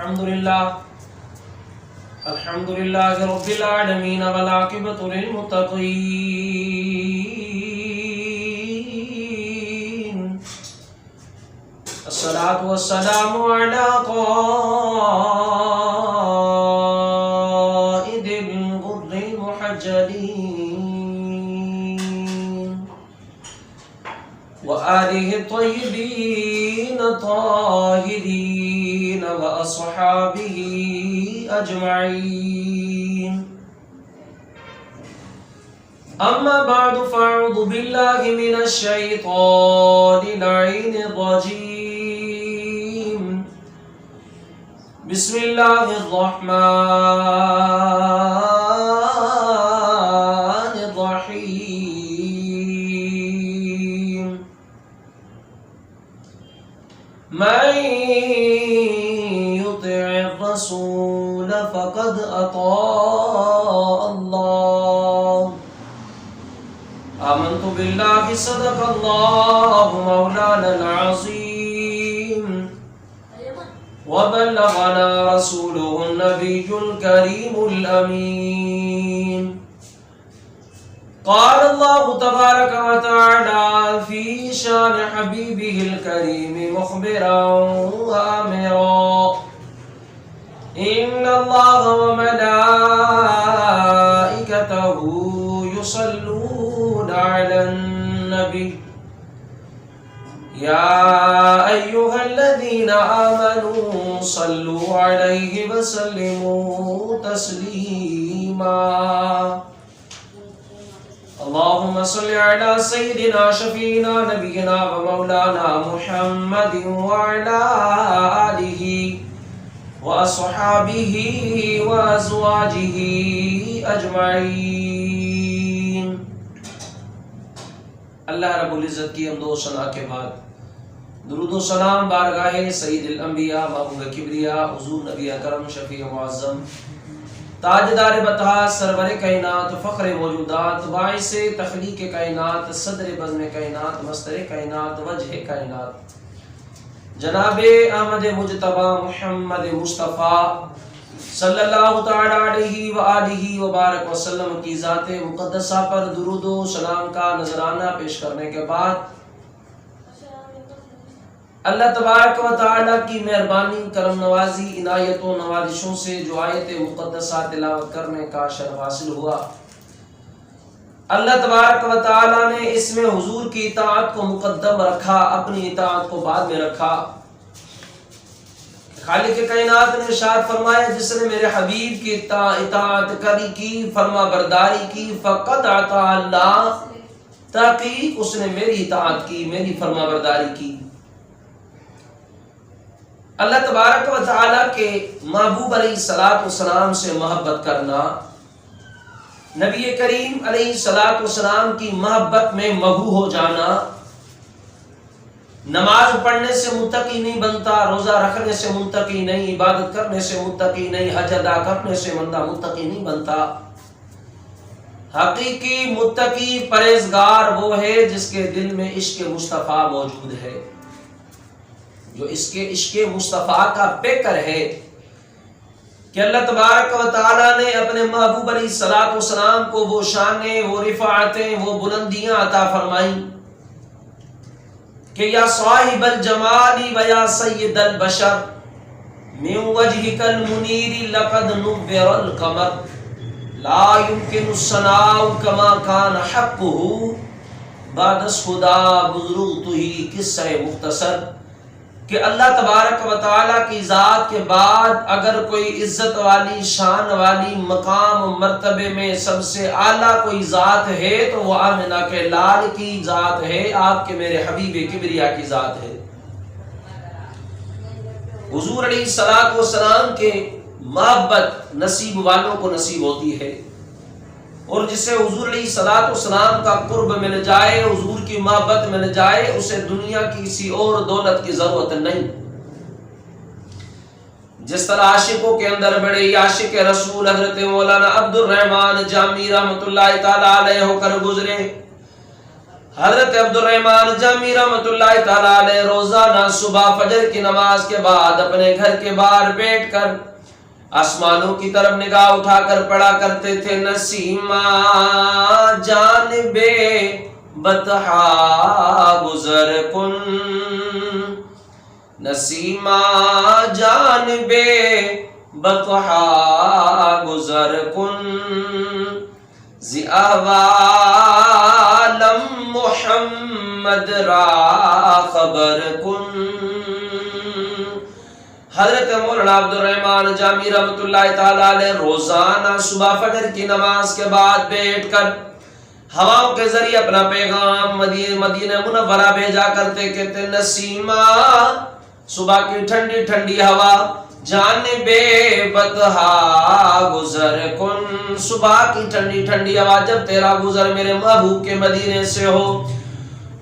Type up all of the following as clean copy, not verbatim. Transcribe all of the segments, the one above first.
الحمد لله رب العالمين والعاقبة للمتقين الصلاة والسلام على قائد الغر المحجلين وآله الطيبين الطاهرين وأصحابه أجمعين أما بعد فأعوذ بالله من الشيطان اللعين الرجيم بسم الله الرحمن الرحيم من يطع الرسول فقد أطاع الله آمنت بالله صدق الله مولانا العظيم وبلغنا رسوله النبي الكريم الأمين قال الله تبارك وتعالى في شان حبيبه الكريم مخبرا وآمرا إن الله وملائكته يصلون على النبي يا أيها الذين آمنوا صلوا عليه وسلموا تسليما اللهم صل على سيدنا شفينا نبينا ومولانا محمد وعلى آله وأصحابه وأزواجه أجمعين. اللہ رب العزت کی حمد و ثنا کے بعد درود و سلام بارگاہ سید الانبیاء محبوب کبریا حضور نبی اکرم شفیع معظم تاجدار بطحا سرور کائنات فخر موجودات باعث تخلیق کائنات صدر بزم کائنات مستر کائنات وجہ کائنات جناب احمد مجتبی محمد مصطفیٰ صلی اللہ تعالی علیہ وآلہ وبارک وسلم کی ذات مقدسہ پر درود و سلام کا نذرانہ پیش کرنے کے بعد اللہ تبارک و تعالی کی مہربانی کرم نوازی عنایت و نوازشوں سے جو آیت مقدسہ تلاوت کرنے کا شرف حاصل ہوا، اللہ تبارک و تعالی نے اس میں حضور کی اطاعت کو مقدم رکھا، اپنی اطاعت کو بعد میں رکھا۔ خالق کائنات نے ارشاد فرمایا جس نے میرے حبیب کی اطاعت کری کی، فرما برداری کی، فقد اطاع اللہ، تحقیق اس نے میری اطاعت کی، میری فرما برداری کی۔ اللہ تبارک و تعالی کے محبوب علیہ السلام سے محبت کرنا، نبی کریم علیہ السلام کی محبت میں مغو ہو جانا، نماز پڑھنے سے متقی نہیں بنتا، روزہ رکھنے سے متقی نہیں، عبادت کرنے سے متقی نہیں، حج ادا کرنے سے بندہ متقی نہیں بنتا۔ حقیقی متقی پرہیزگار وہ ہے جس کے دل میں عشق مصطفیٰ موجود ہے، جو اس کے عشق مصطفیٰ کا پیکر ہے کہ اللہ تبارک و تعالی نے اپنے محبوب علیہ السلام کو وہ شانیں، وہ رفاعتیں، وہ بلندیاں عطا فرمائیں کہ یا صاحب الجمال و یا سید البشر من وجهك المنیر لقد نور القمر لا يمكن الثناء كما كان حقه بعد خدا بزرگ تو ہی قصہ مختصر کہ اللہ تبارک و تعالیٰ کی ذات کے بعد اگر کوئی عزت والی، شان والی، مقام و مرتبے میں سب سے اعلیٰ کوئی ذات ہے تو وہ آمنہ کے لال کی ذات ہے، آپ کے میرے حبیب کبریا کی ذات ہے۔ حضور علیہ السلام کے محبت نصیب والوں کو نصیب ہوتی ہے، اور جسے حضور علیہ السلام کا قرب مل جائے، حضور کی محبت مل جائے، اسے دنیا کی کسی اور دولت کی ضرورت نہیں۔ جس طرح عاشقوں کے اندر بڑے عاشق رسول حضرت مولانا عبد الرحمن جامی رحمۃ اللہ تعالی علیہ ہو کر گزرے، حضرت عبدالرحمن جامی رحمۃ اللہ تعالیٰ علیہ روزانہ صبح فجر کی نماز کے بعد اپنے گھر کے باہر بیٹھ کر آسمانوں کی طرف نگاہ اٹھا کر پڑھا کرتے تھے نسیمہ جانب بطحا گزر کن، نسیمہ جانب بطحا گزر کن، زی احوالم محمد را خبر کن۔ حضرت مولانا عبدالرحمن جامی رحمۃ اللہ تعالیٰ علیہ روزانہ صبح فجر کی نماز کے بعد بیٹھ کر ہواؤں کے ذریعے اپنا پیغام مدینہ منورہ بھیجا کرتے، کہتے نسیمہ صبح کی ٹھنڈی ٹھنڈی ہوا جانب بطحا گزر کن، صبح کی ٹھنڈی ٹھنڈی ہوا جب تیرا گزر میرے محبوب کے مدینے سے ہو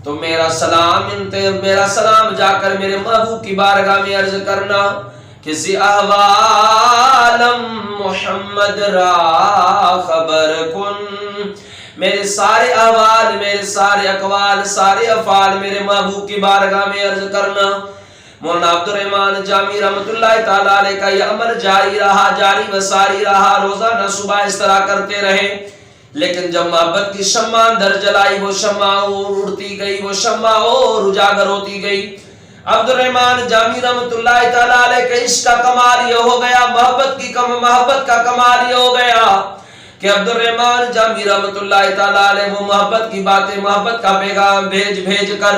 تو میرا سلام جا کر میرے محبوب کی بارگاہ میں عرض کرنا کہ زی احوالم محمد را خبر کن، میرے سارے احوال، میرے سارے اقوال، سارے افعال میرے محبوب کی بارگاہ میں عرض کرنا۔ مولانا عبدالرحمن جامی رحمۃ اللہ تعالیٰ علیہ کا یہ عمل جاری رہا، جاری و ساری رہا، روزانہ صبح اس طرح کرتے رہے۔ لیکن جب محبت کی شمع اندر جلائی، وہ شمع اور اڑتی گئی، وہ شمع اور اجاگر ہوتی گئی۔ عبدالرحمن جامی رحمۃ اللہ تعالیٰ علیہ کا عشق کا کمال یہ ہو گیا، محبت کا کمال یہ ہو گیا کہ عبدالرحمن جامی رحمۃ اللہ تعالیٰ علیہ وہ محبت کی باتیں، محبت کا پیغام بھیج کر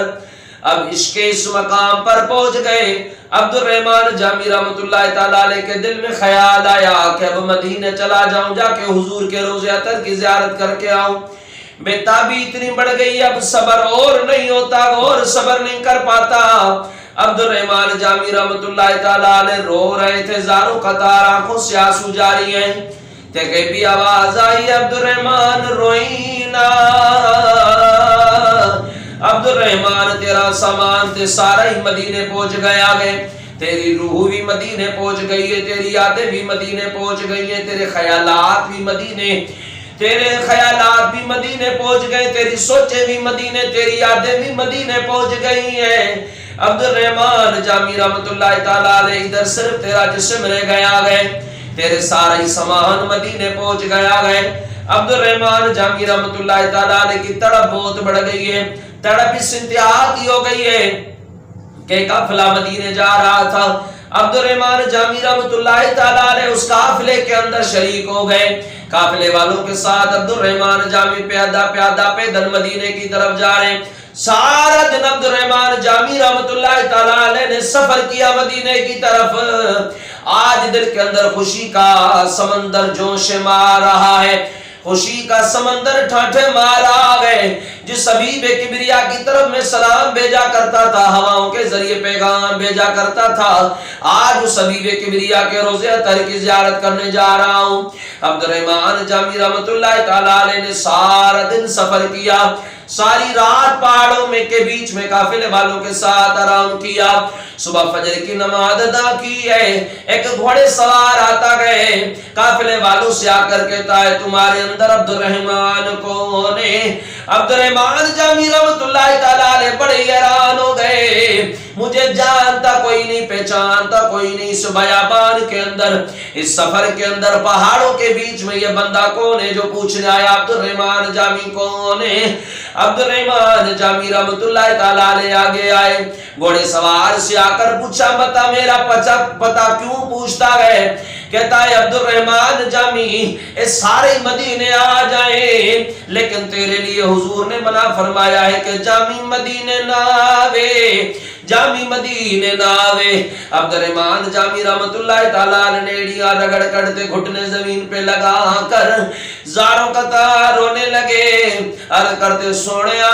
اب عشق اس مقام پر پہنچ گئے۔ عبدالرحمن جامی رحمۃ اللہ تعالیٰ علیہ کے دل میں خیال آیا کہ اب مدینہ چلا جاؤں، جا کے حضور کے روضہ اطہر کی زیارت کر کے آؤں۔ بےتابی اتنی بڑھ گئی، اب صبر اور نہیں ہوتا، اور صبر نہیں کر پاتا۔ عبدالرحمن جامی رحمۃ اللہ تعالیٰ علیہ رو رہے تھے، زاروں قطار آنکھوں سے آنسو جاری ہیں۔ بھی آواز آئی عبدالرحمن روئینا، عبدالرحمن تیرا سامان تے سارا ہی مدینے پہنچ گیا ہے، تیری روح بھی مدینے پہنچ گئی ہے، تیری یادیں بھی مدینے پہنچ گئی ہیں، تیرے خیالات بھی مدینے پہنچ گئے، تیری سوچیں بھی مدینے، تیری یادیں بھی مدینے پہنچ گئی ہیں۔ عبدالرحمن جامی رحمۃ اللہ تعالیٰ علیہ ادھر صرف تیرا جسم رہ گیا ہے، تیرے سارا ہی سامان مدینے پہنچ گیا ہے۔ عبدالرحمن جامی رحمۃ اللہ تعالیٰ علیہ کی تڑپ بہت بڑھ گئی ہے، تڑپ اس انتہا کی ہو گئی ہے کہ قافلہ مدینے جا رہا تھا۔ عبدالرحمن جامی رحمۃ اللہ تعالیٰ علیہ اس قافلے کے اندر شریک ہو گئے۔ قافلے والوں کے ساتھ عبدالرحمن جامی پیادہ پیدل مدینے کی طرف جا رہے ہیں۔ سارا دن عبدالرحمن جامی رحمۃ اللہ تعالیٰ علیہ نے سفر کیا مدینے کی طرف۔ آج دل کے اندر خوشی کا سمندر جوش مار رہا ہے، خوشی کا سمندر ٹھاٹھے مار آ گئے۔ جس حبیب کبریا کی طرف میں سلام بھیجا کرتا تھا، ہواؤں کے ذریعے پیغام بھیجا کرتا تھا، آج اس حبیب کبریا کے روضہ اطہر کی زیارت کرنے جا رہا ہوں۔ عبدالرحمن جامی رحمۃ اللہ تعالیٰ علیہ نے سارا دن سفر کیا، ساری رات پہاڑوں میں کے بیچ میں قافلے والوں کے ساتھ آرام کیا، صبح فجر کی نماز ادا کی ہے۔ ایک گھوڑے سوار آتا گئے، قافلے والوں سے آ کر کہتا ہے تمہارے اندر عبدالرحمن کون ہے؟ عبدالرحمن جامی رحمۃ اللہ تعالیٰ علیہ بڑے حیران ہو گئے، مجھے جانتا کوئی نہیں، پہچانتا کوئی نہیں، اس بیابان کے اندر، اس سفر کے اندر، پہاڑوں کے بیچ میں یہ بندہ کون ہے جو پوچھنے آیا عبدالرحمن جامی کون ہے؟ عبدالرحمن جامی رحمۃ اللہ تعالیٰ علیہ آگے آئے، گھوڑے سوار سے آ کر پوچھا بتا میرا پتا کیوں پوچھتا ہے؟ کہتا ہے عبدالرحمن جامی اس سارے مدینے آ جائیں، لیکن تیرے لیے حضور نے منع فرمایا ہے کہ جامی مدینے نہ آوے، جامی مدینے نہ آوے۔ عبدالرحمن جامی رحمۃ اللہ تعالیٰ نے ایڑیاں رگڑ کرتے گھٹنے زمین پہ لگا کر زاروں قطار رونے لگے، عرض کرتے سونیا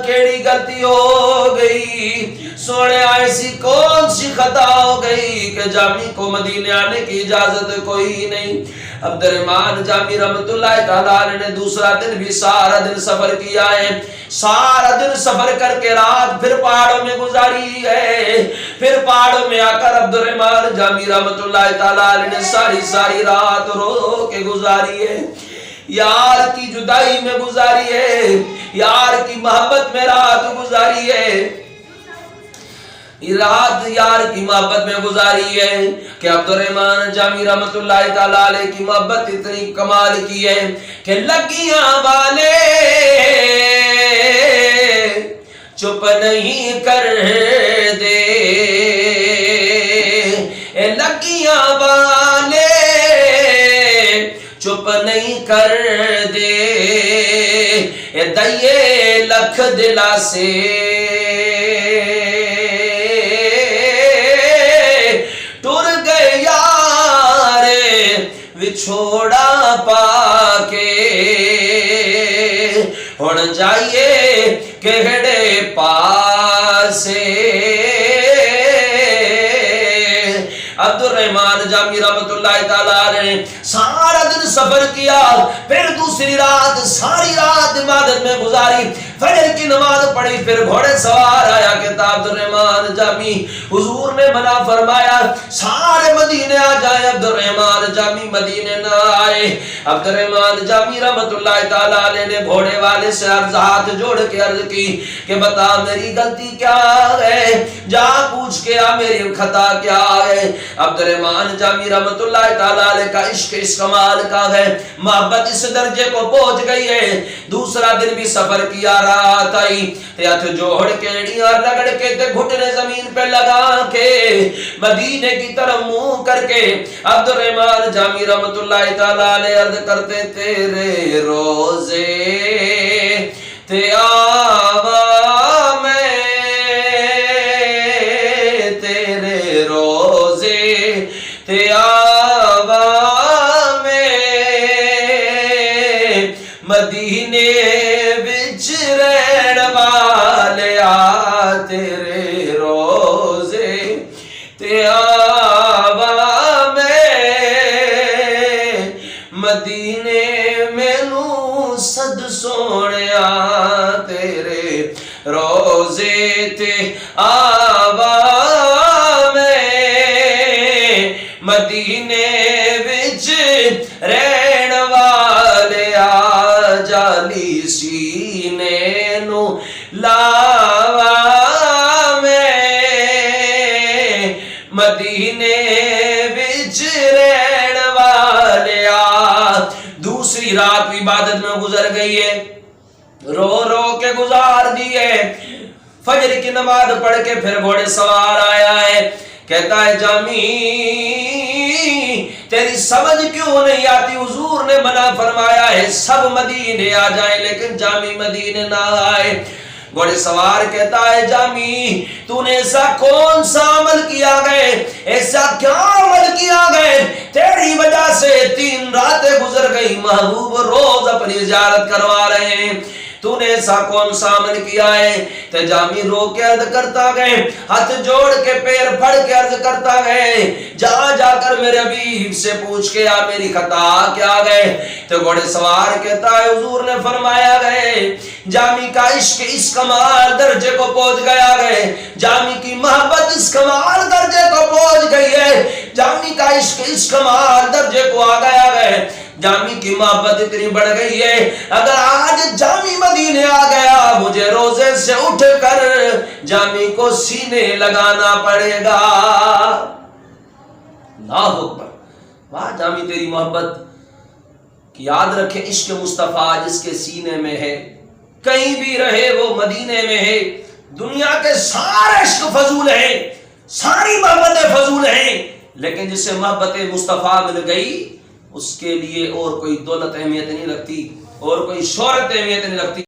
کیڑی غلطی ہو گئی، سونیا ایسی کون سی خطا ہو گئی کہ جامی کو مدینے آنے کی اجازت کوئی نہیں۔ عبدالرحمن جامی رحمۃ اللہ تعالیٰ نے دوسرا دن بھی سارا دن سفر کیا ہے، سارا دن سفر کر کے رات پھر پہاڑوں میں گزاری ہے، پھر پہاڑوں میں آ کر عبدالرحمن جامی رحمۃ اللہ تعالیٰ نے ساری رات رو کے گزاری ہے، یار کی جدائی میں گزاری ہے، یار کی محبت میں رات گزاری ہے، رات یار کی محبت میں گزاری ہے کہ عبدالرحمن جامی رحمت اللہ تعالیٰ علیہ کی محبت اتنی کمال کی ہے کہ لگیاں والے چپ نہیں کر دے، لگیاں والے چپ نہیں کر دے، دئیے لکھ دلا سے ٹر گئے یار وچھوڑا پا کے، ہن جائیے کہڑے پاسے۔ عبدالرحمن جامی رحمت اللہ تعالیٰ نے سارا دن سفر کیا، پھر دوسری رات ساری رات عبادت میں گزاری، فجر کی نماز پڑھی، پھر گھوڑے سوار آیا کہ عبدالرحمن جامی حضور نے منع فرمایا سارے مدینے آ جائیں، عبدالرحمن جامی مدینے نہ آئے۔ عبدالرحمن جامی رحمت اللہ تعالیٰ علیہ نے گھوڑے والے سے ہاتھ جوڑ کے عرض کی کہ بتا میری غلطی کیا ہے، جا پوچھ کے آ میری خطا کیا ہے۔ عبدالرحمن جامی رحمت اللہ تعالیٰ علیہ کا عشق اس کمال کا ہے، محبت اس درجے کو پہنچ گئی ہے، دوسرا دن بھی سفر کیا، رات آئی، ہاتھ جوڑ کے ایڑیاں رگڑ کے تے گھٹنے زمین پہ لگا کے مدینے کی طرف منہ کر کے عبدالرحمن جامی رحمت اللہ تعالیٰ علیہ عرض کرتے تیرے روزے تے آوا میں، تیرے روزے تے آوا میں، مدینے وچ رہن والیا تیرے روزے تے آوا میں، مدینے مینوں صد سونیا تیرے روزے تے آوا میں، مدینے وچ رہن والیا جالی سینے نو لاوا میں، مدینے وچ رہن والیا۔ دوسری رات عبادت میں گزر گئی ہے، رو رو کے گزار دی ہے، فجر کی نماز پڑھ کے پھر گھوڑے سوار آیا ہے، کہتا ہے جامی تیری سمجھ کیوں نہیں آتی، حضور نے منع فرمایا ہے سب مدینے آ جائیں لیکن جامی مدینے نہ آئے۔ گھوڑے سوار کہتا ہے جامی تو نے ایسا کون سا عمل کیا گئے، ایسا کیا عمل کیا گئے، تیری وجہ سے 3 راتیں گزر گئی، محبوب روز اپنی زیارت کروا رہے ہیں، تو نے ایسا کون سا عمل کیا ہے۔ تو جامی رو کے عرض کرتا گئے، ہاتھ جوڑ کے پیر پھڑ کے عرض کرتا گئے، جا کر میرے حبیب سے پوچھ کے آ میری خطا کیا گئے۔ تو گھوڑے سوار کہتا ہے حضور نے فرمایا گئے جامی کا عشق اس کمال درجے کو پہنچ گیا گئے، جامی کی محبت اس کمال درجے کو پہنچ گئی ہے، جامی کا عشق اس کمال درجے کو آ گیا گئے، جامی کی محبت اتنی بڑھ گئی ہے اگر آج جامی مدینے آ گیا مجھے روزے سے اٹھ کر جامی کو سینے لگانا پڑے گا۔ اللہ اکبر، واہ جامی تیری محبت یاد رکھے، عشق مصطفیٰ جس کے سینے میں ہے کہیں بھی رہے وہ مدینے میں ہے۔ دنیا کے سارے عشق فضول ہیں، ساری محبتیں فضول ہیں، لیکن جسے محبت مصطفیٰ مل گئی اس کے لیے اور کوئی دولت اہمیت نہیں رکھتی، اور کوئی شہرت اہمیت نہیں رکھتی۔